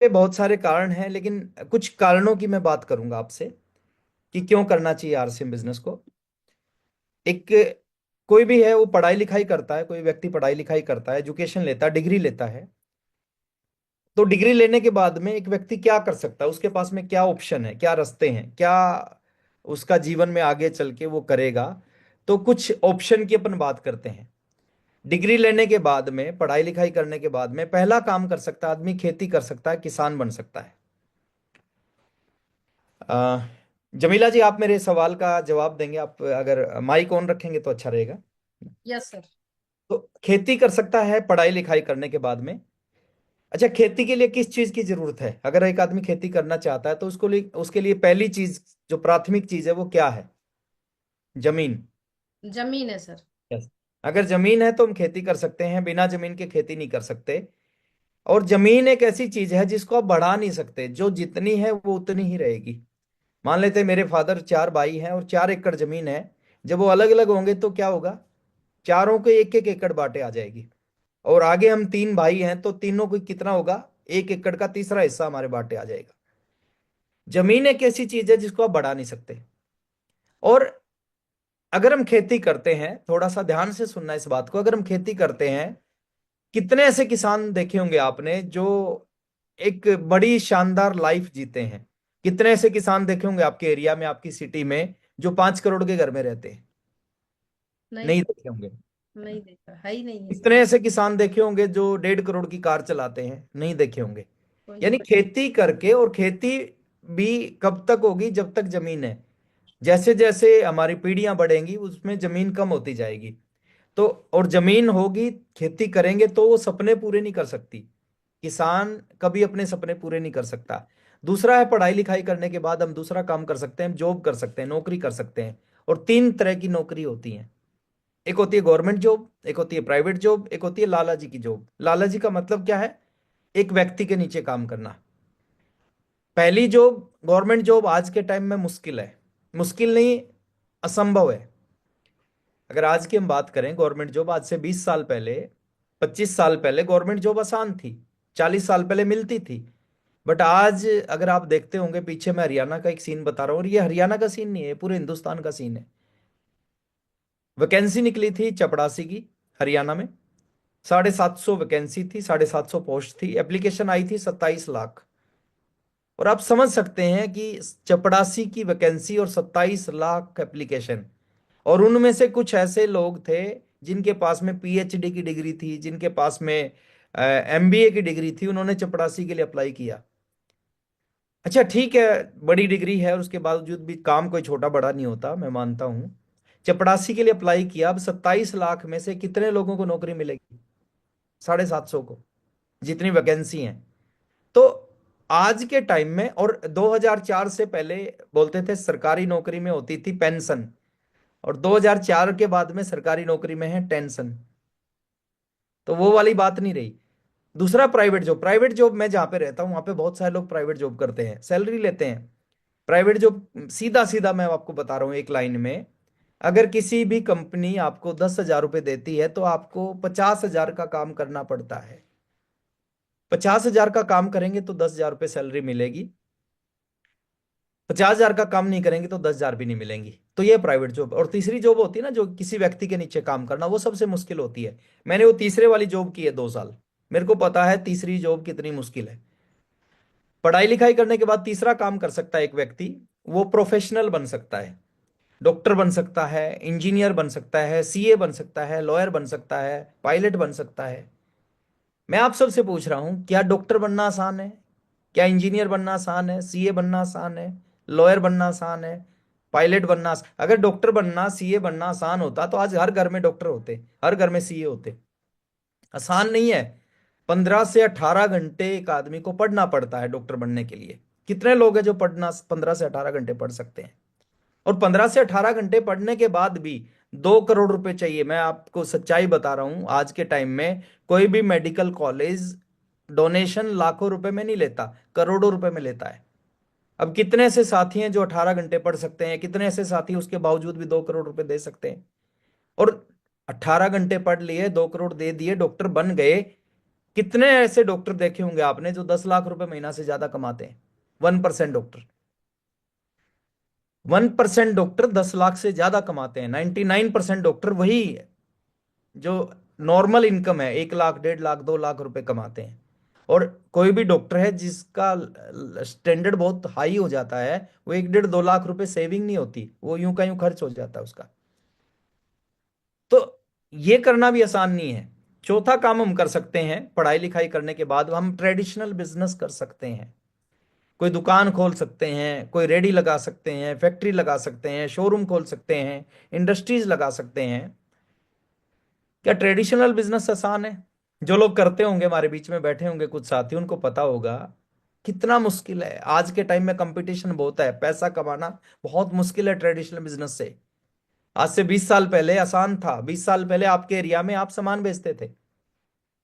पे बहुत सारे कारण हैं, लेकिन कुछ कारणों की मैं बात करूंगा आपसे कि क्यों करना चाहिए आरसीएम बिजनेस को। एक कोई भी है वो पढ़ाई लिखाई करता है, कोई व्यक्ति पढ़ाई लिखाई करता है, एजुकेशन लेता है, डिग्री लेता है। तो डिग्री लेने के बाद में एक व्यक्ति क्या कर सकता है, उसके पास में क्या ऑप्शन है, क्या रास्ते हैं, क्या उसका जीवन में आगे चल के वो करेगा। तो कुछ ऑप्शन की अपन बात करते हैं। डिग्री लेने के बाद में, पढ़ाई लिखाई करने के बाद में, पहला काम कर सकता है आदमी, खेती कर सकता है, किसान बन सकता है। अ, जमीला जी, आप मेरे सवाल का जवाब देंगे? आप अगर माइक ऑन रखेंगे तो अच्छा रहेगा। Yes sir. तो खेती कर सकता है पढ़ाई लिखाई करने के बाद में। अच्छा, खेती के लिए किस चीज की जरूरत है? अगर एक आदमी खेती करना चाहता है तो उसके लिए पहली चीज, जो प्राथमिक चीज है, वो क्या है? जमीन। जमीन है सर। यस। अगर जमीन है तो हम खेती कर सकते हैं, बिना जमीन के खेती नहीं कर सकते। और जमीन एक ऐसी चीज है जिसको आप बढ़ा नहीं सकते, जो जितनी है वो उतनी ही रहेगी। मान लेते हैं मेरे फादर, 4 भाई हैं और 4 एकड़ जमीन है। जब वो अलग अलग होंगे तो क्या होगा? चारों को एक एक एकड़ बांटे आ जाएगी। और आगे हम 3 भाई हैं तो तीनों को कितना होगा? 1 एकड़ का तीसरा हिस्सा हमारे बांटे आ जाएगा। जमीन एक ऐसी चीज है जिसको आप बढ़ा नहीं सकते। और अगर हम खेती करते हैं, थोड़ा सा ध्यान से सुनना इस बात को, अगर हम खेती करते हैं, कितने ऐसे किसान देखे होंगे आपने जो एक बड़ी शानदार लाइफ जीते हैं? कितने ऐसे किसान देखे होंगे आपके एरिया में, आपकी सिटी में, जो 5 करोड़ के घर में रहते हैं? नहीं नहीं सर। देखे होंगे। नहीं देखा, है ही नहीं है सर। कितने ऐसे किसान देखे होंगे जो 1.5 करोड़ की कार चलाते हैं? नहीं देखे होंगे। कोई यानी नहीं। खेती करके, और खेती भी कब तक होगी? जब तक जमीन है। जैसे जैसे हमारी पीढ़ियां बढ़ेंगी उसमें जमीन कम होती जाएगी। तो और जमीन होगी, खेती करेंगे तो वो सपने पूरे नहीं कर सकती। किसान कभी अपने सपने पूरे नहीं कर सकता। दूसरा है, पढ़ाई लिखाई करने के बाद हम दूसरा काम कर सकते हैं, जॉब कर सकते हैं, नौकरी कर सकते हैं। और 3 तरह की नौकरी होती हैं। एक होती है गवर्नमेंट जॉब, एक होती है प्राइवेट जॉब, एक होती है लाला जी की जॉब। लाला जी का मतलब क्या है? एक व्यक्ति के नीचे काम करना। पहली जॉब, गवर्नमेंट जॉब, आज के टाइम में मुश्किल है। मुश्किल नहीं, असंभव है। अगर आज की हम बात करें, गवर्नमेंट जॉब आज से 20 साल पहले, 25 साल पहले गवर्नमेंट जॉब आसान थी। 40 साल पहले मिलती थी। बट आज अगर आप देखते होंगे पीछे, मैं हरियाणा का एक सीन बता रहा हूँ, और ये हरियाणा का सीन नहीं है, पूरे हिंदुस्तान का सीन है। वैकेंसी निकली थी चपड़ासी की, हरियाणा में। 750 वैकेंसी थी, 750 पोस्ट थी, एप्लीकेशन आई थी 27 लाख। और आप समझ सकते हैं कि चपड़ासी की वैकेंसी और 27 लाख एप्लीकेशन। और उनमें से कुछ ऐसे लोग थे जिनके पास में पीएचडी की डिग्री थी, जिनके पास में एमबीए की डिग्री थी, उन्होंने चपड़ासी के लिए अप्लाई किया। अच्छा ठीक है, बड़ी डिग्री है और उसके बावजूद भी काम कोई छोटा बड़ा नहीं होता, मैं मानता हूं। चपड़ासी के लिए अप्लाई किया। अब 27 लाख में से कितने लोगों को नौकरी मिलेगी? 750 को, जितनी वैकेंसी है। तो आज के टाइम में, और 2004 से पहले बोलते थे सरकारी नौकरी में होती थी पेंशन, और 2004 के बाद में सरकारी नौकरी में है टेंशन। तो वो वाली बात नहीं रही। दूसरा, प्राइवेट जॉब। प्राइवेट जॉब, मैं जहाँ पे रहता हूँ वहाँ पे बहुत सारे लोग प्राइवेट जॉब करते हैं, सैलरी लेते हैं। प्राइवेट जॉब सीधा सीधा मैं आपको बता रहा हूँ एक लाइन में, अगर किसी भी कंपनी आपको 10,000 रुपये देती है तो आपको 50,000 का काम करना पड़ता है। 50,000 का काम करेंगे तो 10,000 रुपये सैलरी मिलेगी। 50,000 का काम नहीं करेंगे तो 10,000 भी नहीं मिलेंगी। तो ये प्राइवेट जॉब। और तीसरी जॉब होती है ना, जो किसी व्यक्ति के नीचे काम करना, वो सबसे मुश्किल होती है। मैंने वो तीसरे वाली जॉब की है 2 साल। मेरे को पता है तीसरी जॉब कितनी मुश्किल है। पढ़ाई लिखाई करने के बाद तीसरा काम कर सकता है एक व्यक्ति, वो प्रोफेशनल बन सकता है। डॉक्टर बन सकता है, इंजीनियर बन सकता है, सीए बन सकता है, लॉयर बन सकता है, पायलट बन सकता है। मैं आप सबसे पूछ रहा हूं, क्या डॉक्टर बनना आसान है? क्या इंजीनियर बनना आसान है? सीए बनना आसान है? लॉयर बनना आसान है? पायलट बनना अगर डॉक्टर बनना, सीए बनना आसान होता तो आज हर घर में डॉक्टर होते, हर घर में सीए होते। आसान नहीं है। 15 से 18 घंटे एक आदमी को पढ़ना पड़ता है डॉक्टर बनने के लिए। कितने लोग हैं जो पढ़ना 15 से 18 घंटे पढ़ सकते हैं? और 15 से 18 घंटे पढ़ने के बाद भी 2 करोड़ रुपए चाहिए। मैं आपको सच्चाई बता रहा हूं, आज के टाइम में कोई भी मेडिकल कॉलेज डोनेशन लाखों रुपए में नहीं लेता, करोड़ों रुपए में लेता है। अब कितने ऐसे साथी हैं जो 18 घंटे पढ़ सकते हैं? कितने ऐसे साथी उसके बावजूद भी 2 करोड़ रुपए दे सकते हैं? और 18 घंटे पढ़ लिए, 2 करोड़ दे दिए, डॉक्टर बन गए। कितने ऐसे डॉक्टर देखे होंगे आपने जो 10 लाख रुपए महीना से ज्यादा कमाते हैं? 1% डॉक्टर। 1% डॉक्टर 10 लाख से ज्यादा कमाते हैं। 99% डॉक्टर वही है जो नॉर्मल इनकम है, 1 लाख, 1.5 लाख, 2 लाख रुपए कमाते हैं। और कोई भी डॉक्टर है जिसका स्टैंडर्ड बहुत हाई हो जाता है, वो 1, 1.5, 2 लाख रुपए सेविंग नहीं होती, वो यूं का यूं खर्च हो जाता है उसका। तो ये करना भी आसान नहीं है। चौथा काम हम कर सकते हैं, पढ़ाई लिखाई करने के बाद हम ट्रेडिशनल बिजनेस कर सकते हैं। कोई दुकान खोल सकते हैं, कोई रेडी लगा सकते हैं, फैक्ट्री लगा सकते हैं, शोरूम खोल सकते हैं, इंडस्ट्रीज लगा सकते हैं। क्या ट्रेडिशनल बिजनेस आसान है? जो लोग करते होंगे, हमारे बीच में बैठे होंगे कुछ साथी, उनको पता होगा कितना मुश्किल है। आज के टाइम में कंपटीशन बहुत है, पैसा कमाना बहुत मुश्किल है ट्रेडिशनल बिजनेस से। आज से 20 साल पहले आसान था। 20 साल पहले आपके एरिया में आप सामान बेचते थे।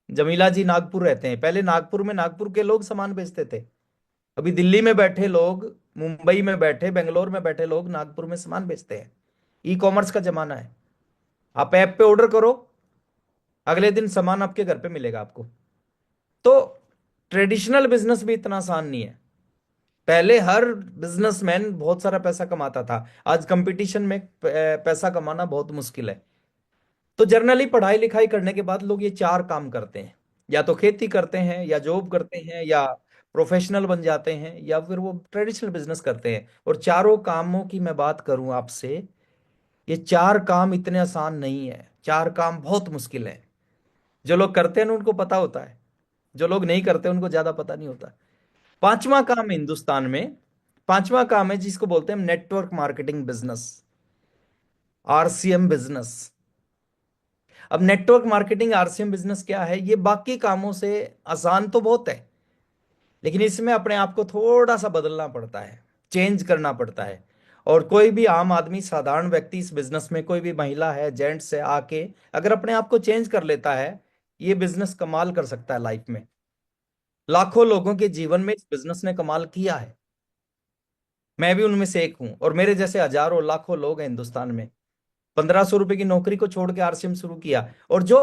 जमीला जी नागपुर रहते हैं, पहले नागपुर में नागपुर के लोग सामान बेचते थे। अभी दिल्ली में बैठे लोग, मुंबई में बैठे, बेंगलोर में बैठे लोग नागपुर में सामान बेचते हैं। ई कॉमर्स का जमाना है। आप ऐप पे ऑर्डर करो, अगले दिन सामान आपके घर पे मिलेगा आपको। तो ट्रेडिशनल बिजनेस भी इतना आसान नहीं है। पहले हर बिजनेसमैन बहुत सारा पैसा कमाता था, आज कंपटीशन में पैसा कमाना बहुत मुश्किल है। तो जर्नली पढ़ाई लिखाई करने के बाद लोग ये चार काम करते हैं। या तो खेती करते हैं, या जॉब करते हैं, या प्रोफेशनल बन जाते हैं, या फिर वो ट्रेडिशनल बिजनेस करते हैं। और चारों कामों की मैं बात करूं आपसे, ये चार काम इतने आसान नहीं है, चार काम बहुत मुश्किल है। जो लोग करते हैं ना उनको पता होता है, जो लोग नहीं करते उनको ज्यादा पता नहीं होता। पांचवा काम है हिंदुस्तान में, पांचवा काम है जिसको बोलते हैं network marketing business, RCM business. अब नेटवर्क मार्केटिंग आरसीएम बिजनेस क्या है? ये बाकी कामों से आसान तो बहुत है, लेकिन इसमें अपने आप को थोड़ा सा बदलना पड़ता है, चेंज करना पड़ता है। और कोई भी आम आदमी, साधारण व्यक्ति इस बिजनेस में, कोई भी महिला है, जेंट्स है, आके अगर अपने आप को चेंज कर लेता है, ये बिजनेस कमाल कर सकता है लाइफ में। लाखों लोगों के जीवन में इस बिजनेस ने कमाल किया है। मैं भी उनमें से एक हूं, और मेरे जैसे हजारों लाखों लोग हैं हिंदुस्तान में। 1500 रुपए की नौकरी को छोड़ के आरसीएम शुरू किया। और जो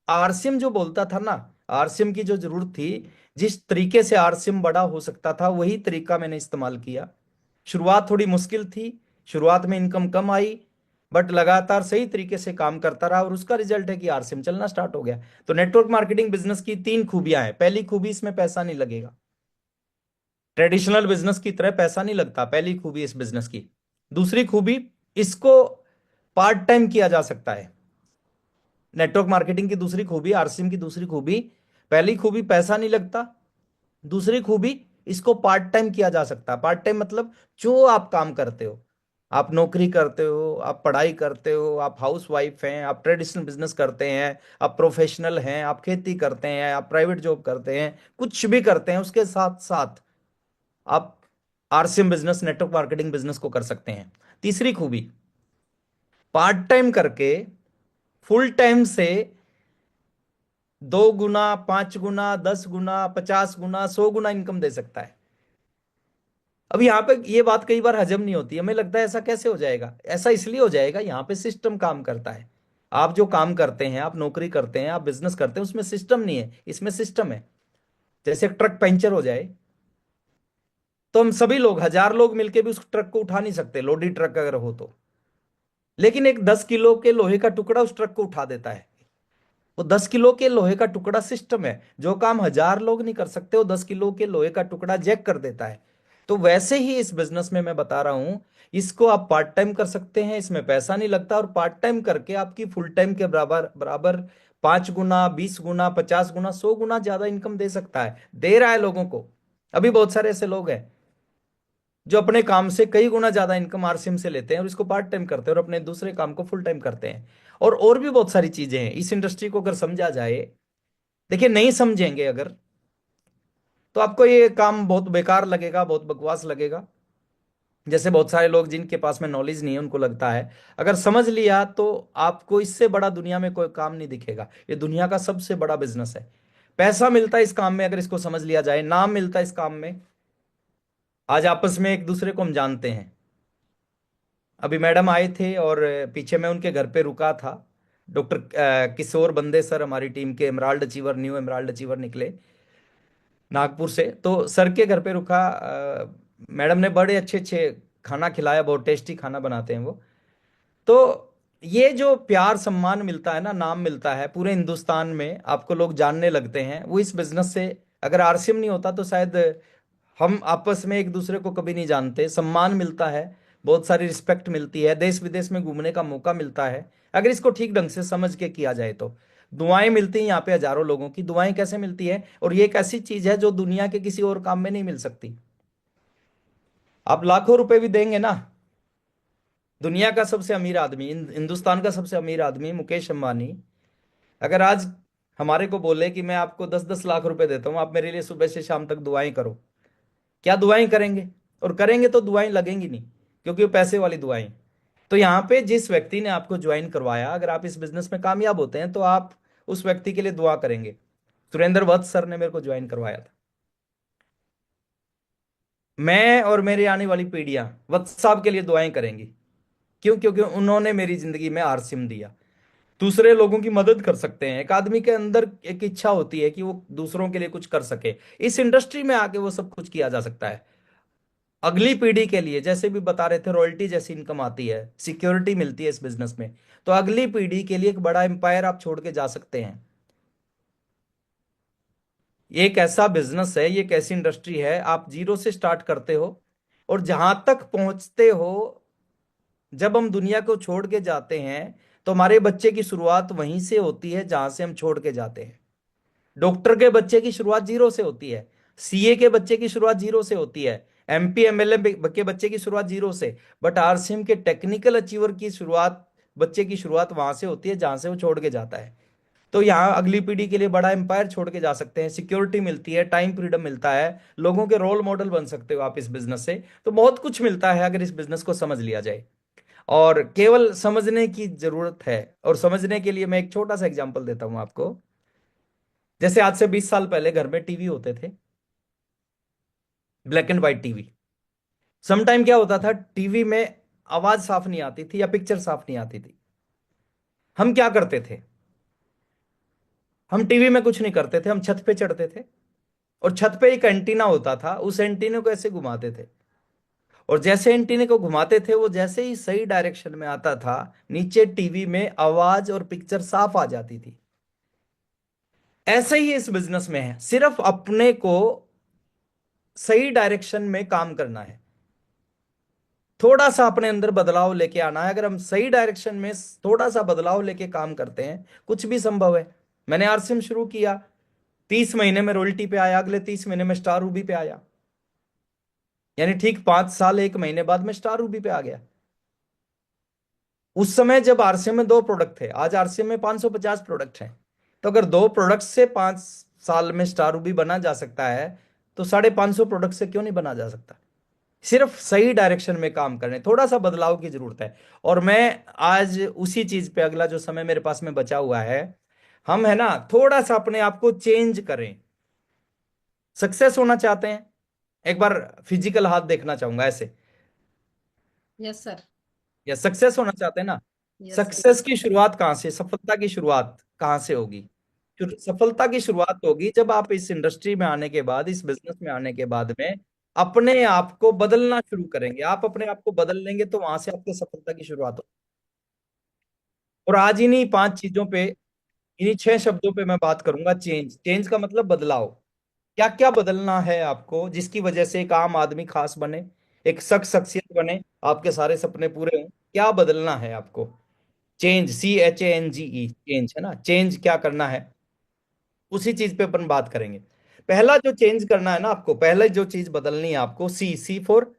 आरसीएम जो बोलता था ना, आरसीएम की जो जरूरत थी, जिस तरीके से आरसीएम बड़ा हो सकता था, वही तरीका मैंने इस्तेमाल किया। शुरुआत थोड़ी मुश्किल थी, शुरुआत में इनकम कम आई, बट लगातार सही तरीके से काम करता रहा, और उसका रिजल्ट है कि आरसीएम चलना स्टार्ट हो गया। तो नेटवर्क मार्केटिंग बिजनेस की तीन खूबियां हैं। पहली खूबी, इसमें पैसा नहीं लगेगा। ट्रेडिशनल बिजनेस की तरह पैसा नहीं लगता, पहली खूबी इस बिजनेस की। दूसरी खूबी, इसको पार्ट टाइम किया जा सकता है। नेटवर्क मार्केटिंग की दूसरी खूबी, आरसीएम की दूसरी खूबी, पहली खूबी पैसा नहीं लगता, दूसरी खूबी इसको पार्ट टाइम किया जा सकता है। पार्ट टाइम मतलब जो आप काम करते हो, आप नौकरी करते हो, आप पढ़ाई करते हो, आप हाउस वाइफ हैं, आप ट्रेडिशनल बिजनेस करते हैं, आप प्रोफेशनल हैं, आप खेती करते हैं, आप प्राइवेट जॉब करते हैं, कुछ भी करते हैं, उसके साथ साथ आप RCM business, network marketing business को कर सकते हैं। तीसरी खूबी, पार्ट टाइम करके फुल टाइम से 2 गुना, 5 गुना, 10 गुना, 50 गुना, 100 गुना इनकम दे सकता है। अब यहाँ पे ये बात कई बार हजम नहीं होती, हमें लगता है ऐसा कैसे हो जाएगा। ऐसा इसलिए हो जाएगा, यहाँ पे सिस्टम काम करता है। आप जो काम करते हैं, आप नौकरी करते हैं, आप बिजनेस करते हैं, उसमें सिस्टम नहीं है, इसमें सिस्टम है। जैसे एक ट्रक पंचर हो जाए, तो हम सभी लोग, 1000 लोग मिलके भी उस ट्रक को उठा नहीं सकते, लोडी ट्रक अगर हो तो। लेकिन एक 10 किलो के लोहे का टुकड़ा उस ट्रक को उठा देता है। वो 10 किलो के लोहे का टुकड़ा सिस्टम है। जो काम 1000 लोग नहीं कर सकते, वो 10 किलो के लोहे का टुकड़ा जैक कर देता है। तो वैसे ही इस बिजनेस में मैं बता रहा हूं, इसको आप पार्ट टाइम कर सकते हैं, इसमें पैसा नहीं लगता, और पार्ट टाइम करके आपकी फुल टाइम के बराबर बराबर 5 गुना, 20 गुना, 50 गुना, 100 गुना ज्यादा इनकम दे सकता है, दे रहा है लोगों को। अभी बहुत सारे ऐसे लोग हैं जो अपने काम से कई गुना ज्यादा इनकम आरसीएम से लेते हैं, और इसको पार्ट टाइम करते हैं, और अपने दूसरे काम को फुल टाइम करते हैं। और भी बहुत सारी चीजें हैं इस इंडस्ट्री को अगर समझा जाए। देखिए, नहीं समझेंगे अगर, तो आपको ये काम बहुत बेकार लगेगा, बहुत बकवास लगेगा। जैसे बहुत सारे लोग जिनके पास में नॉलेज नहीं है, उनको लगता है। अगर समझ लिया तो आपको इससे बड़ा दुनिया में कोई काम नहीं दिखेगा। ये दुनिया का सबसे बड़ा बिजनेस है। पैसा मिलता है इस काम में, अगर इसको समझ लिया जाए, नाम मिलता है इस काम में। आज आपस में एक दूसरे को हम जानते हैं। अभी मैडम आए थे, और पीछे मैं उनके घर पे रुका था, डॉक्टर किशोर बंदे सर हमारी टीम के emerald achiever, new emerald achiever निकले नागपुर से। तो सर के घर पे रुका, मैडम ने बड़े अच्छे अच्छे खाना खिलाया, बहुत टेस्टी खाना बनाते हैं वो। तो ये जो प्यार सम्मान मिलता है ना, नाम मिलता है पूरे हिंदुस्तान में, आपको लोग जानने लगते हैं, वो इस बिजनेस से। अगर आरसीएम नहीं होता तो शायद हम आपस में एक दूसरे को कभी नहीं जानते। सम्मान मिलता है, बहुत सारी रिस्पेक्ट मिलती है, देश विदेश में घूमने का मौका मिलता है, अगर इसको ठीक ढंग से समझ के किया जाए तो। दुआएं मिलती हैं यहाँ पे, हजारों लोगों की दुआएं कैसे मिलती है, और ये एक ऐसी चीज है जो दुनिया के किसी और काम में नहीं मिल सकती। आप लाखों रुपए भी देंगे ना, दुनिया का सबसे अमीर आदमी, हिंदुस्तान का सबसे अमीर आदमी मुकेश अंबानी, अगर आज हमारे को बोले कि मैं आपको 10-10 लाख रुपए देता हूं, आप मेरे लिए सुबह से शाम तक दुआएं करो, क्या दुआएं करेंगे? और करेंगे तो दुआएं लगेंगी नहीं, क्योंकि वो पैसे वाली दुआएं। तो यहाँ पे जिस व्यक्ति ने आपको ज्वाइन करवाया, अगर आप इस बिजनेस में कामयाब होते हैं तो आप उस व्यक्ति के लिए दुआ करेंगे। सुरेंद्र वत्स सर ने मेरे को ज्वाइन करवाया था। मैं और मेरी आने वाली पीढ़ियां वत्स साहब के लिए दुआएं करेंगी। क्यों? क्योंकि उन्होंने मेरी जिंदगी में आरसिम दिया। दूसरे लोगों की मदद कर सकते हैं, एक आदमी के अंदर एक इच्छा होती है कि वो दूसरों के लिए कुछ कर सके, इस इंडस्ट्री में आके वो सब कुछ किया जा सकता है। अगली पीढ़ी के लिए, जैसे भी बता रहे थे, रॉयल्टी जैसी इनकम आती है, सिक्योरिटी मिलती है इस बिजनेस में, तो अगली पीढ़ी के लिए एक बड़ा एम्पायर आप छोड़ के जा सकते हैं। ये एक ऐसा बिजनेस है, ये एक ऐसी इंडस्ट्री है, आप जीरो से स्टार्ट करते हो और जहां तक पहुंचते हो। जब हम दुनिया को छोड़ के जाते हैं तो हमारे बच्चे की शुरुआत वहीं से होती है जहां से हम छोड़ के जाते हैं। डॉक्टर के बच्चे की शुरुआत जीरो से होती है, सीए के बच्चे की शुरुआत जीरो से होती है, एमपी एमएलए के बच्चे की शुरुआत जीरो से। बट आरसीएम के टेक्निकल अचीवर की शुरुआत, बच्चे की शुरुआत वहां से होती है जहां से वो छोड़ के जाता है। तो यहाँ अगली पीढ़ी के लिए बड़ा एम्पायर छोड़ के जा सकते हैं, सिक्योरिटी मिलती है, टाइम फ्रीडम मिलता है, लोगों के रोल मॉडल बन सकते हो आप इस बिजनेस से। तो बहुत कुछ मिलता है अगर इस बिजनेस को समझ लिया जाए, और केवल समझने की जरूरत है। और समझने के लिए मैं एक छोटा सा एग्जांपल देता हूं आपको। जैसे आज से 20 साल पहले घर में टीवी होते थे, black and white TV. Sometime क्या होता था, टीवी में आवाज साफ नहीं आती थी या पिक्चर साफ नहीं आती थी। हम क्या करते थे, हम टीवी में कुछ नहीं करते थे, हम छत पे चढ़ते थे, और छत पे एक एंटीना होता था, उस एंटीने को ऐसे घुमाते थे, और जैसे एंटीने को घुमाते थे वो जैसे ही सही डायरेक्शन में आता था, नीचे टीवी में आवाज और पिक्चर साफ आ जाती थी। ऐसा ही इस बिजनेस में है, सिर्फ अपने को सही डायरेक्शन में काम करना है, थोड़ा सा अपने अंदर बदलाव लेके आना है। अगर हम सही डायरेक्शन में थोड़ा सा बदलाव लेके काम करते हैं, कुछ भी संभव है। मैंने आरसिम शुरू किया, 30 महीने में रॉयल्टी पे आया, अगले 30 महीने में स्टार रूबी पे आया, यानी ठीक 5 साल 1 महीने बाद में स्टार रूबी पे आ गया। उस समय जब आरसीएम में 2 प्रोडक्ट थे, आज आरसीएम में 550 प्रोडक्ट हैं। तो अगर 2 प्रोडक्ट से 5 साल में स्टार रूबी बना जा सकता है, तो 550 प्रोडक्ट से क्यों नहीं बना जा सकता? सिर्फ सही डायरेक्शन में काम करने, थोड़ा सा बदलाव की जरूरत है। और मैं आज उसी चीज पे, अगला जो समय मेरे पास में बचा हुआ है, हम है ना, थोड़ा सा अपने आप को चेंज करें। सक्सेस होना चाहते हैं, एक बार फिजिकल हाथ देखना चाहूंगा ऐसे, यस सर। या सक्सेस होना चाहते हैं ना, यस सर। सक्सेस की शुरुआत कहां से, सफलता की शुरुआत कहां से होगी? सफलता की शुरुआत होगी जब आप इस इंडस्ट्री में आने के बाद, इस बिजनेस में आने के बाद में अपने आप को बदलना शुरू करेंगे। आप अपने आप को बदल लेंगे तो वहां से आपकी सफलता की शुरुआत हो। और आज इन्हीं 5 चीजों पे, इन्हीं 6 शब्दों पे मैं बात करूंगा। चेंज, चेंज का मतलब बदलाव। क्या क्या बदलना है आपको जिसकी वजह से एक आम आदमी खास बने, एक शख्सियत बने, आपके सारे सपने पूरे हों? क्या बदलना है आपको? चेंज, CHANGE, चेंज है ना, चेंज क्या करना है, उसी चीज पे अपन बात करेंगे। पहला जो चेंज करना है ना आपको, पहले जो चीज बदलनी है आपको, सी फॉर,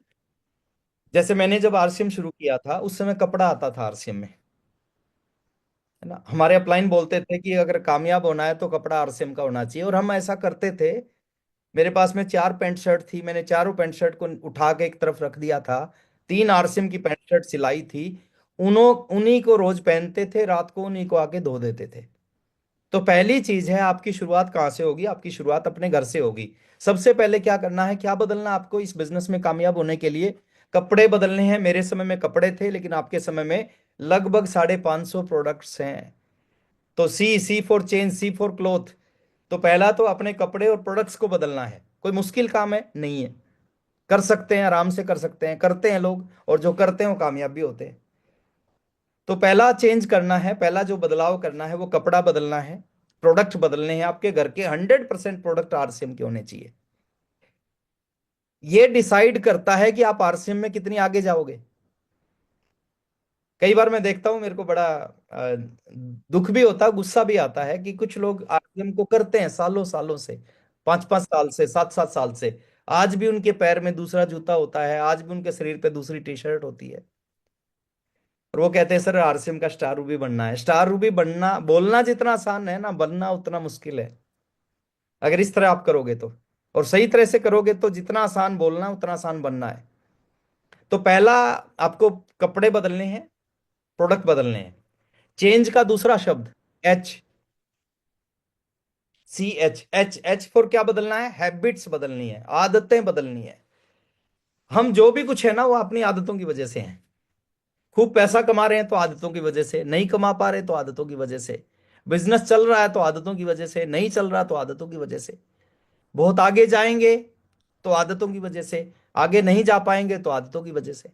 जैसे मैंने जब आरसीएम शुरू किया था उस समय कपड़ा आता था आरसीएम में, है ना। हमारे अपलाइन बोलते थे कि अगर कामयाब होना है तो कपड़ा आरसीएम का होना चाहिए, और हम ऐसा करते थे। मेरे पास में 4 पैंट शर्ट थी, मैंने चारों पैंट शर्ट को उठा के एक तरफ रख दिया था, 3 आरसीएम की पैंट शर्ट सिलाई थी, उन्हीं को रोज पहनते थे, रात को उन्हीं को आके धो देते थे। तो पहली चीज है, आपकी शुरुआत कहाँ से होगी? आपकी शुरुआत अपने घर से होगी। सबसे पहले क्या करना है, क्या बदलना है आपको इस बिजनेस में कामयाब होने के लिए? कपड़े बदलने हैं। मेरे समय में कपड़े थे, लेकिन आपके समय में लगभग 550 प्रोडक्ट्स हैं। तो C for change, C for cloth. तो पहला तो अपने कपड़े और प्रोडक्ट्स को बदलना है। कोई मुश्किल काम है नहीं है, कर सकते हैं, आराम से कर सकते हैं, करते हैं लोग, और जो करते हैं वो कामयाब भी होते हैं। तो पहला चेंज करना है, पहला जो बदलाव करना है वो कपड़ा बदलना है, प्रोडक्ट बदलने हैं। आपके घर के 100% प्रोडक्ट आरसीएम के होने चाहिए। ये डिसाइड करता है कि आप आरसीएम में कितनी आगे जाओगे। कई बार मैं देखता हूं, मेरे को बड़ा दुख भी होता है, गुस्सा भी आता है कि कुछ लोग आरसीएम को करते हैं सालों सालों से, 5-5 साल से, 7-7 साल से। आज भी उनके पैर में दूसरा जूता होता है, आज भी उनके शरीर पे दूसरी टी शर्ट होती है, और वो कहते हैं सर आरसीएम का स्टार रूबी बनना है। स्टार रूबी बनना, बोलना जितना आसान है ना, बनना उतना मुश्किल है। अगर इस तरह आप करोगे तो, और सही तरह से करोगे तो, जितना आसान बोलना उतना आसान बनना है। तो पहला, आपको कपड़े बदलने हैं, प्रोडक्ट बदलने हैं। चेंज का दूसरा शब्द एच, एच फॉर क्या बदलना है? हैबिट्स बदलनी है, आदतें बदलनी है। हम जो भी कुछ है ना, वो अपनी आदतों की वजह से है। खूब पैसा कमा रहे हैं तो आदतों की वजह से, नहीं कमा पा रहे तो आदतों की वजह से। बिजनेस चल रहा है तो आदतों की वजह से, नहीं चल रहा तो आदतों की वजह से। बहुत आगे जाएंगे तो आदतों की वजह से, आगे नहीं जा पाएंगे तो आदतों की वजह से।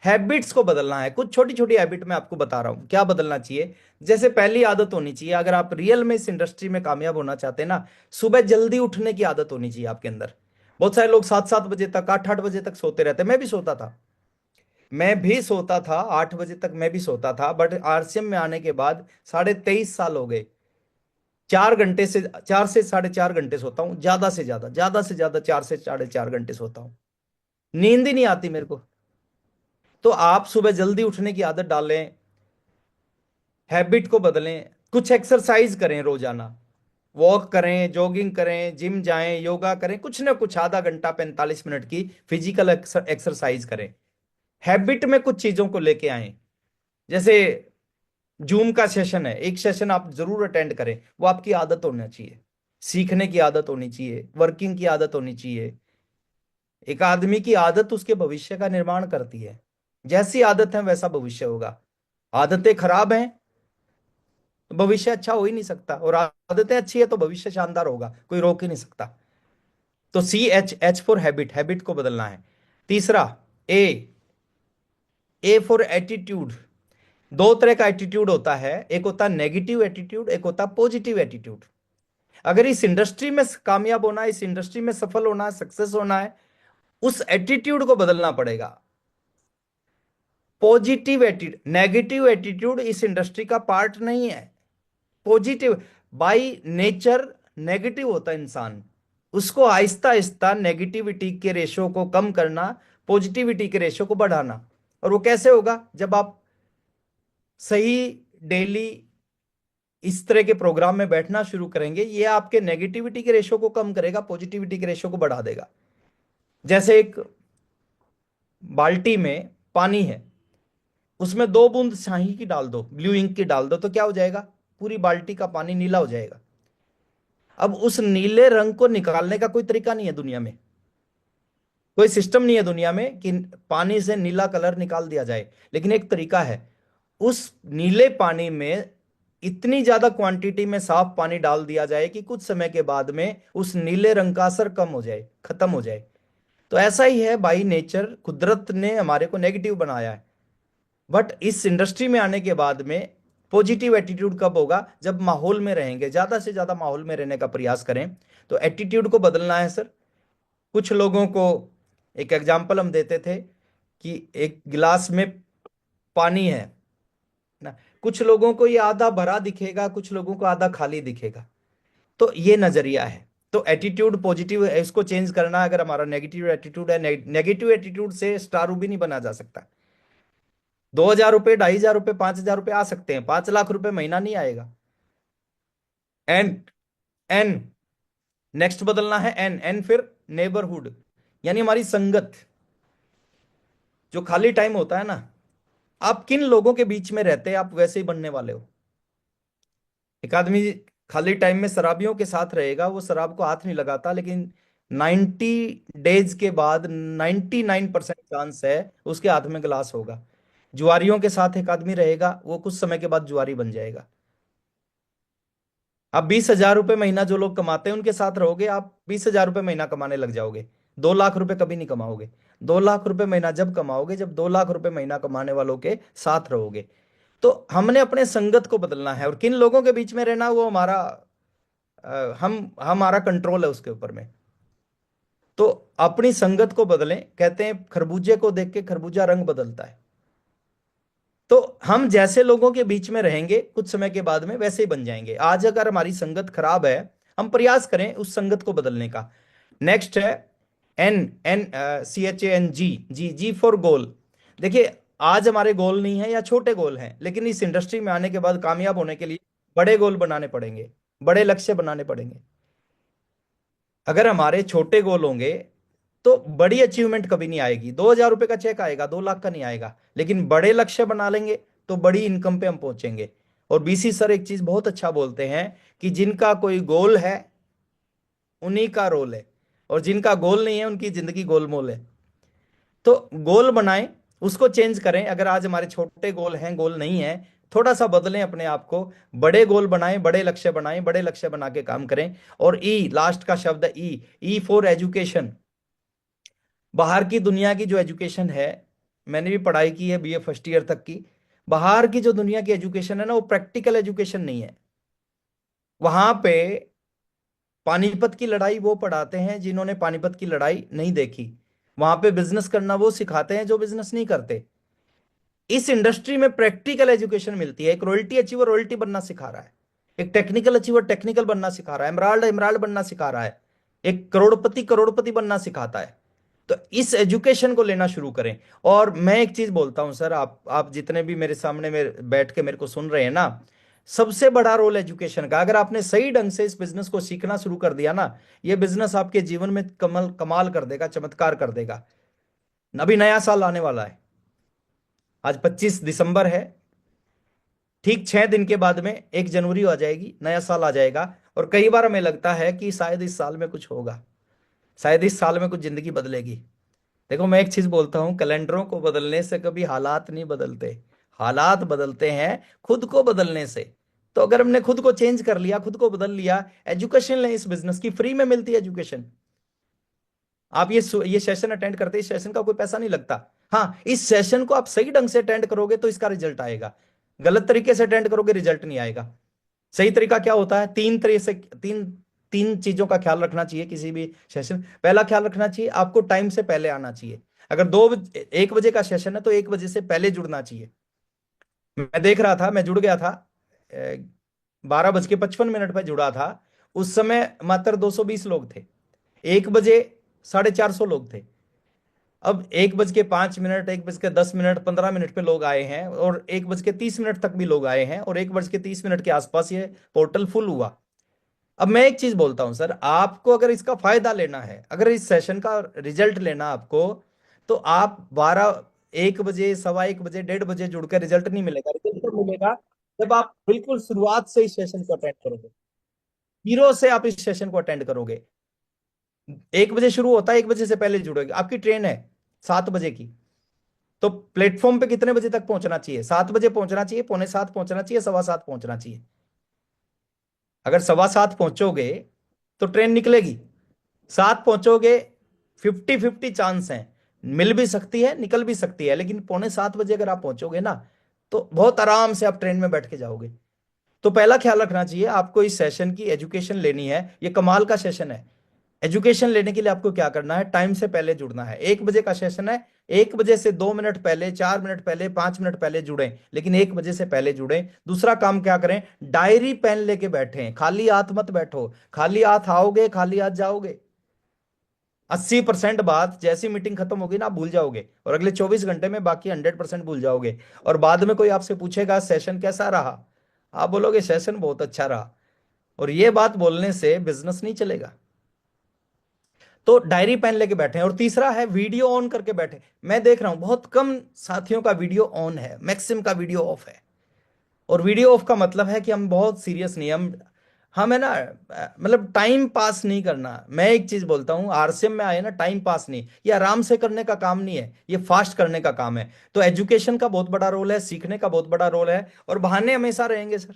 हैबिट्स को बदलना है। कुछ छोटी छोटी हैबिट मैं आपको बता रहा हूं क्या बदलना चाहिए। जैसे पहली आदत होनी चाहिए, अगर आप रियल में इस इंडस्ट्री में कामयाब होना चाहते हैं ना, सुबह जल्दी उठने की आदत होनी चाहिए आपके अंदर। बहुत सारे लोग 7-7 बजे तक, 8-8 बजे तक सोते रहते हैं। मैं भी सोता था, मैं भी सोता था, 8 बजे तक मैं भी सोता था। बट आरसीएम में आने के बाद 23.5 साल हो गए, 4 घंटे से, 4 से 4.5 घंटे सोता हूँ, ज्यादा से ज्यादा, ज्यादा से ज्यादा 4 से 4.5 घंटे सोता हूँ। नींद ही नहीं आती मेरे को। तो आप सुबह जल्दी उठने की आदत डालें, हैबिट को बदलें। कुछ एक्सरसाइज करें रोजाना, वॉक करें, जॉगिंग करें, जिम जाएं, योगा करें, कुछ ना कुछ, आधा घंटा 45 मिनट की फिजिकल एक्सरसाइज करें। हैबिट में कुछ चीजों को लेके आए। जैसे जूम का सेशन है, एक सेशन आप जरूर अटेंड करें, वो आपकी आदत होना चाहिए। सीखने की आदत होनी चाहिए, वर्किंग की आदत होनी चाहिए। एक आदमी की आदत उसके भविष्य का निर्माण करती है। जैसी आदत है वैसा भविष्य होगा। आदतें खराब हैं तो भविष्य अच्छा हो ही नहीं सकता, और आदतें अच्छी है तो भविष्य शानदार होगा, कोई रोक ही नहीं सकता। तो एच फॉर हैबिट, हैबिट को बदलना है। तीसरा, ए, ए फॉर एटीट्यूड। दो तरह का एटीट्यूड होता है, एक होता है नेगेटिव एटीट्यूड, एक होता है पॉजिटिव एटीट्यूड। अगर इस इंडस्ट्री में कामयाब होना है, इस इंडस्ट्री में सफल होना है, सक्सेस होना है, उस एटीट्यूड को बदलना पड़ेगा। पॉजिटिव एटीट्यूड, नेगेटिव एटीट्यूड इस इंडस्ट्री का पार्ट नहीं है। पॉजिटिव, बाय नेचर नेगेटिव होता है इंसान, उसको आहिस्ता आहिस्ता नेगेटिविटी के रेशो को कम करना, पॉजिटिविटी के रेशो को बढ़ाना। और वो कैसे होगा? जब आप सही डेली इस तरह के प्रोग्राम में बैठना शुरू करेंगे, ये आपके नेगेटिविटी के रेशो को कम करेगा, पॉजिटिविटी के रेशो को बढ़ा देगा। जैसे एक बाल्टी में पानी है, उसमें 2 बूंद स्याही की डाल दो, ब्लू इंक की डाल दो, तो क्या हो जाएगा? पूरी बाल्टी का पानी नीला हो जाएगा। अब उस नीले रंग को निकालने का कोई तरीका नहीं है दुनिया में, कोई सिस्टम नहीं है दुनिया में कि पानी से नीला कलर निकाल दिया जाए। लेकिन एक तरीका है, उस नीले पानी में इतनी ज्यादा क्वांटिटी में साफ पानी डाल दिया जाए कि कुछ समय के बाद में उस नीले रंग का असर कम हो जाए, खत्म हो जाए। तो ऐसा ही है, बाई नेचर कुदरत ने हमारे को नेगेटिव बनाया है। बट इस इंडस्ट्री में आने के बाद में पॉजिटिव एटीट्यूड कब होगा? जब माहौल में रहेंगे, ज्यादा से ज्यादा माहौल में रहने का प्रयास करें। तो एटीट्यूड को बदलना है सर। कुछ लोगों को, एक एग्जाम्पल हम देते थे कि एक गिलास में पानी है ना, कुछ लोगों को ये आधा भरा दिखेगा, कुछ लोगों को आधा खाली दिखेगा। तो ये नजरिया है। तो एटीट्यूड पॉजिटिव है, इसको चेंज करना है। अगर हमारा नेगेटिव एटीट्यूड है, नेगेटिव एटीट्यूड से स्टार भी नहीं बना जा सकता। 2,000 रुपये, 2,500 रुपये, 5,000 रुपये आ सकते हैं, 5 लाख रुपए महीना नहीं आएगा। एन, एन, नेक्स्ट बदलना है एन, एन फिर नेबरहुड, यानी हमारी संगत। जो खाली टाइम होता है ना, आप किन लोगों के बीच में रहते हैं, आप वैसे ही बनने वाले हो। एक आदमी खाली टाइम में शराबियों के साथ रहेगा, वो शराब को हाथ नहीं लगाता, लेकिन 90 डेज के बाद 99% चांस है उसके हाथ में गिलास होगा। जुआरियों के साथ एक आदमी रहेगा, वो कुछ समय के बाद जुआरी बन जाएगा। आप 20,000 रुपये महीना जो लोग कमाते हैं उनके साथ रहोगे, आप 20,000 रुपये महीना कमाने लग जाओगे। 2 लाख रुपए कभी नहीं कमाओगे। 2 लाख रुपए महीना जब कमाओगे जब 2 लाख रुपए महीना कमाने वालों के साथ रहोगे। तो हमने अपने संगत को बदलना है, और किन लोगों के बीच में रहना वो हमारा हमारा कंट्रोल है उसके ऊपर में। तो अपनी संगत को बदलें। कहते हैं खरबूजे को देख के खरबूजा रंग बदलता है। तो हम जैसे लोगों के बीच में रहेंगे कुछ समय के बाद में वैसे ही बन जाएंगे। आज अगर हमारी संगत खराब है, हम प्रयास करें उस संगत को बदलने का। नेक्स्ट है N N CHANG, G G for goal. देखिए, आज हमारे गोल नहीं है या छोटे गोल हैं, लेकिन इस इंडस्ट्री में आने के बाद कामयाब होने के लिए बड़े गोल बनाने पड़ेंगे, बड़े लक्ष्य बनाने पड़ेंगे। अगर हमारे छोटे गोल होंगे तो बड़ी अचीवमेंट कभी नहीं आएगी। 2,000 रुपए का चेक आएगा, 2 लाख का नहीं आएगा। लेकिन बड़े लक्ष्य बना लेंगे तो बड़ी इनकम पे हम पहुंचेंगे। और BC सर एक चीज बहुत अच्छा बोलते हैं कि जिनका कोई गोल है उन्हीं का रोल है, और जिनका गोल नहीं है उनकी जिंदगी गोलमोल है। तो गोल बनाएं, उसको चेंज करें। अगर आज हमारे छोटे गोल हैं, गोल नहीं है, थोड़ा सा बदलें अपने आप को, बड़े गोल बनाएं, बड़े लक्ष्य बनाएं, बड़े लक्ष्य बना के काम करें। और ई, लास्ट का शब्द है ई फॉर एजुकेशन। बाहर की दुनिया की जो एजुकेशन है, मैंने भी पढ़ाई की है BA फर्स्ट ईयर तक की। बाहर की जो दुनिया की एजुकेशन है ना, वो प्रैक्टिकल एजुकेशन नहीं है। वहां पे पानीपत की लड़ाई वो पढ़ाते हैं जिन्होंने पानीपत की लड़ाई नहीं देखी। वहां पे बिजनेस करना वो सिखाते हैं जो बिजनेस नहीं करते। इस इंडस्ट्री में प्रैक्टिकल एजुकेशन मिलती है। एक रॉयल्टी अचीवर रॉयल्टी बनना सिखा रहा है, एक टेक्निकल अचीवर टेक्निकल बनना सिखा रहा है, एमराल्ड एमराल्ड बनना सिखा रहा है, एक करोड़पति करोड़पति बनना सिखाता है। तो इस एजुकेशन को लेना शुरू करें। और मैं एक चीज बोलता हूं सर, आप जितने भी मेरे सामने में बैठ के मेरे को सुन रहे हैं ना, सबसे बड़ा रोल एजुकेशन का। अगर आपने सही ढंग से इस बिजनेस को सीखना शुरू कर दिया ना, ये बिजनेस आपके जीवन में कमल कमाल कर देगा, चमत्कार कर देगा। अभी नया साल आने वाला है, आज 25 दिसंबर है। ठीक 6 दिन के बाद में 1 जनवरी आ जाएगी, नया साल आ जाएगा। और कई बार हमें लगता है कि शायद इस साल में कुछ होगा, शायद इस साल में कुछ जिंदगी बदलेगी। देखो, मैं एक चीज बोलता हूं, कैलेंडरों को बदलने से कभी हालात नहीं बदलते। हालात बदलते हैं खुद को बदलने से। तो अगर हमने खुद को चेंज कर लिया, खुद को बदल लिया, एजुकेशन लें, इस बिजनेस की फ्री में मिलती है एजुकेशन। आप ये सेशन अटेंड करते हैं, इस सेशन का कोई पैसा नहीं लगता। हाँ, इस सेशन को आप सही ढंग से अटेंड करोगे तो इसका रिजल्ट आएगा। गलत तरीके से अटेंड करोगे रिजल्ट नहीं आएगा। सही तरीका क्या होता है? तीन तरह से तीन तीन चीजों का ख्याल रखना चाहिए किसी भी सेशन। पहला ख्याल रखना चाहिए, आपको टाइम से पहले आना चाहिए। अगर 1 बजे का सेशन है तो 1 बजे से पहले जुड़ना चाहिए। मैं देख रहा था, मैं जुड़ गया था 12:55 पर जुड़ा था। उस समय मात्र 220 लोग थे। 1 बजे 450 लोग थे। अब 1 बज के 5 मिनट, 1 बज के 10 मिनट, 15 मिनट पे लोग आए हैं, और 1 बज के 30 मिनट तक भी लोग आए हैं, और 1 बज के 30 मिनट के आसपास ये पोर्टल फुल हुआ। अब मैं एक चीज बोलता हूं सर, आपको अगर इसका फायदा लेना है, अगर इस सेशन का रिजल्ट लेना आपको, तो आप 1 बजे, 1:15, 1:30 जुड़कर रिजल्ट नहीं मिलेगा। रिजल्ट तब मिलेगा जब आप बिल्कुल शुरुआत से इस सेशन को अटेंड करोगे, जीरो से आप इस सेशन को अटेंड करोगे। 1 बजे शुरू होता है, 1 बजे से पहले जुड़ोगे। आपकी ट्रेन है 7 बजे की, तो प्लेटफॉर्म पे कितने बजे तक पहुंचना चाहिए? 7 बजे पहुंचना चाहिए, पौने 7 पहुंचना चाहिए, 7:15 पहुंचना चाहिए। अगर 7:15 पहुंचोगे तो ट्रेन निकलेगी। 7 पहुंचोगे, 50-50 चांस है, मिल भी सकती है निकल भी सकती है। लेकिन पौने 7 बजे अगर आप पहुंचोगे ना, तो बहुत आराम से आप ट्रेन में बैठ के जाओगे। तो पहला ख्याल रखना चाहिए, आपको इस सेशन की एजुकेशन लेनी है। ये कमाल का सेशन है। एजुकेशन लेने के लिए आपको क्या करना है? टाइम से पहले जुड़ना है। 1 बजे का सेशन है, 1 बजे से 2 मिनट पहले, 4 मिनट पहले, 5 मिनट पहले जुड़े, लेकिन 1 बजे से पहले जुड़े। दूसरा काम क्या करें? डायरी पेन लेके बैठे, खाली हाथ मत बैठो। खाली हाथ आओगे, खाली हाथ जाओगे। 80% बात जैसी मीटिंग खत्म होगी ना, आप भूल जाओगे, और अगले 24 घंटे में बाकी 100% भूल जाओगे। और बाद में कोई आपसे पूछेगा सेशन कैसा रहा, आप बोलोगे सेशन बहुत अच्छा रहा। और ये बात बोलने से बिजनेस नहीं चलेगा। तो डायरी पेन लेके बैठे हैं। और तीसरा है वीडियो ऑन करके बैठे। मैं देख रहा हूं बहुत कम साथियों का वीडियो ऑन है, मैक्सिमम का वीडियो ऑफ है। और वीडियो ऑफ का मतलब है कि हम बहुत सीरियस नहीं, हम है ना, मतलब टाइम पास नहीं करना। मैं एक चीज बोलता हूं, RCM में आए ना, टाइम पास नहीं, ये आराम से करने का काम नहीं है, ये फास्ट करने का काम है। तो एजुकेशन का बहुत बड़ा रोल है, सीखने का बहुत बड़ा रोल है। और बहाने हमेशा रहेंगे सर,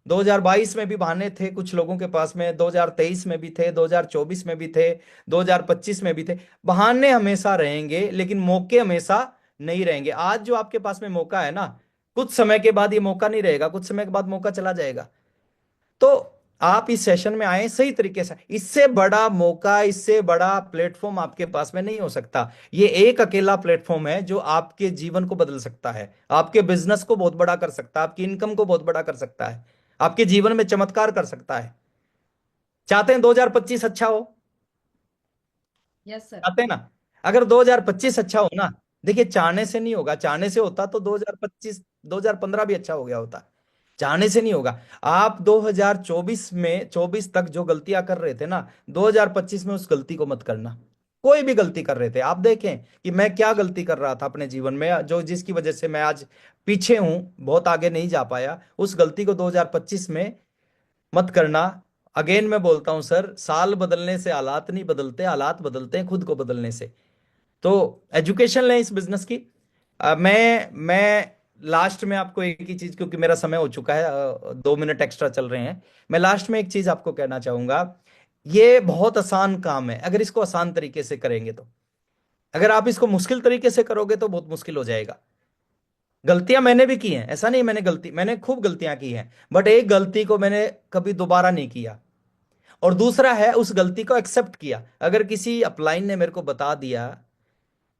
2022 में भी बहाने थे कुछ लोगों के पास में, 2023 में भी थे, 2024 में भी थे, 2025 में भी थे। बहाने हमेशा रहेंगे लेकिन मौके हमेशा नहीं रहेंगे। आज जो आपके पास में मौका है ना, कुछ समय के बाद ये मौका नहीं रहेगा, कुछ समय के बाद मौका चला जाएगा। तो आप इस सेशन में आए सही तरीके से, इससे बड़ा मौका, इससे बड़ा प्लेटफॉर्म आपके पास में नहीं हो सकता। ये एक अकेला प्लेटफॉर्म है जो आपके जीवन को बदल सकता है, आपके बिजनेस को बहुत बड़ा कर सकता है, आपकी इनकम को बहुत बड़ा कर सकता है, आपके जीवन में चमत्कार कर सकता है। चाहते हैं 2025 अच्छा हो? Yes sir. चाहते हैं ना? अगर 2025 अच्छा हो ना, देखिए चाहने से नहीं होगा, चाहने से होता तो 2025 2015 भी अच्छा हो गया होता। चाहने से नहीं होगा। आप 2024 में 24 तक जो गलतियां कर रहे थे ना, 2025 में उस गलती को मत करना। कोई भी गलती कर रहे थे, आप देखें कि मैं क्या गलती कर रहा था अपने जीवन में, जो जिसकी वजह से मैं आज पीछे हूं, बहुत आगे नहीं जा पाया। उस गलती को 2025 में मत करना। अगेन मैं बोलता हूं सर, साल बदलने से हालात नहीं बदलते, हालात बदलते हैं खुद को बदलने से। तो एजुकेशन लें इस बिजनेस की। मैं लास्ट में आपको एक ही चीज, क्योंकि मेरा समय हो चुका है, 2 मिनट एक्स्ट्रा चल रहे हैं। मैं लास्ट में एक चीज आपको कहना चाहूंगा। ये बहुत आसान काम है अगर इसको आसान तरीके से करेंगे तो। अगर आप इसको मुश्किल तरीके से करोगे तो बहुत मुश्किल हो जाएगा। गलतियां मैंने भी की हैं, ऐसा नहीं मैंने खूब गलतियां की हैं, बट एक गलती को मैंने कभी दोबारा नहीं किया। और दूसरा है उस गलती को एक्सेप्ट किया। अगर किसी अपलाइन ने मेरे को बता दिया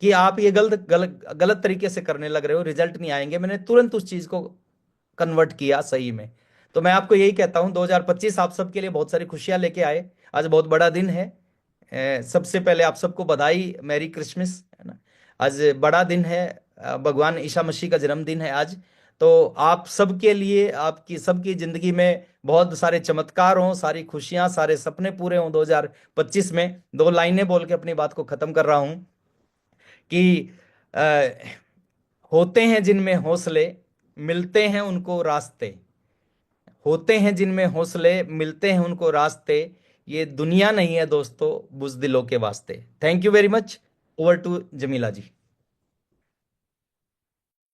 कि आप ये गलत गलत गलत तरीके से करने लग रहे हो, रिजल्ट नहीं आएंगे, मैंने तुरंत उस चीज को कन्वर्ट किया सही में। तो मैं आपको यही कहता हूं, 2025 आप सबके लिए बहुत सारी खुशियां लेके आए। आज बहुत बड़ा दिन है। सबसे पहले आप सबको बधाई, मैरी क्रिसमस, है ना। आज बड़ा दिन है, भगवान ईसा मसीह का जन्मदिन है आज। तो आप सबके लिए, आपकी सबकी जिंदगी में बहुत सारे चमत्कार हों, सारी खुशियां, सारे सपने पूरे हों 2025 में। 2 लाइनें बोल के अपनी बात को खत्म कर रहा हूं कि अ, होते हैं जिनमें हौसले, मिलते हैं उनको रास्ते। होते हैं जिनमें हौसले, मिलते हैं उनको रास्ते। ये दुनिया नहीं है दोस्तों, बुज़दिलों के वास्ते। Thank you very much. Over to Jamila ji.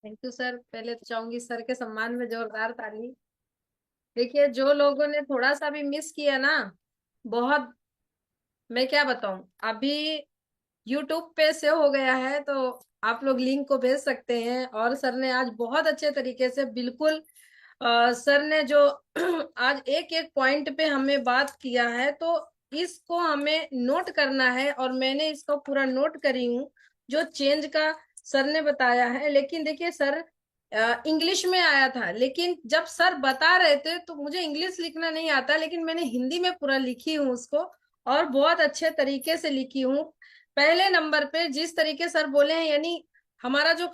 Thank you sir. पहले तो चाहूंगी सर के सम्मान में जोरदार ताली। देखिए, जो लोगों ने थोड़ा सा भी मिस किया ना, बहुत, मैं क्या बताऊं, अभी यूट्यूब पे सेव हो गया है, तो आप लोग लिंक को भेज सकते हैं। और सर ने आज बहुत अच्छे तरीके से, बिल्कुल, सर ने जो आज एक एक पॉइंट पे हमें बात किया है, तो इसको हमें नोट करना है। और मैंने इसको पूरा नोट करी हूँ, जो चेंज का सर ने बताया है। लेकिन देखिए सर, इंग्लिश में आया था, लेकिन जब सर बता रहे थे तो मुझे इंग्लिश लिखना नहीं आता, लेकिन मैंने हिंदी में पूरा लिखी हूँ उसको, और बहुत अच्छे तरीके से लिखी हूँ। पहले नंबर पे जिस तरीके सर बोले हैं, यानी हमारा जो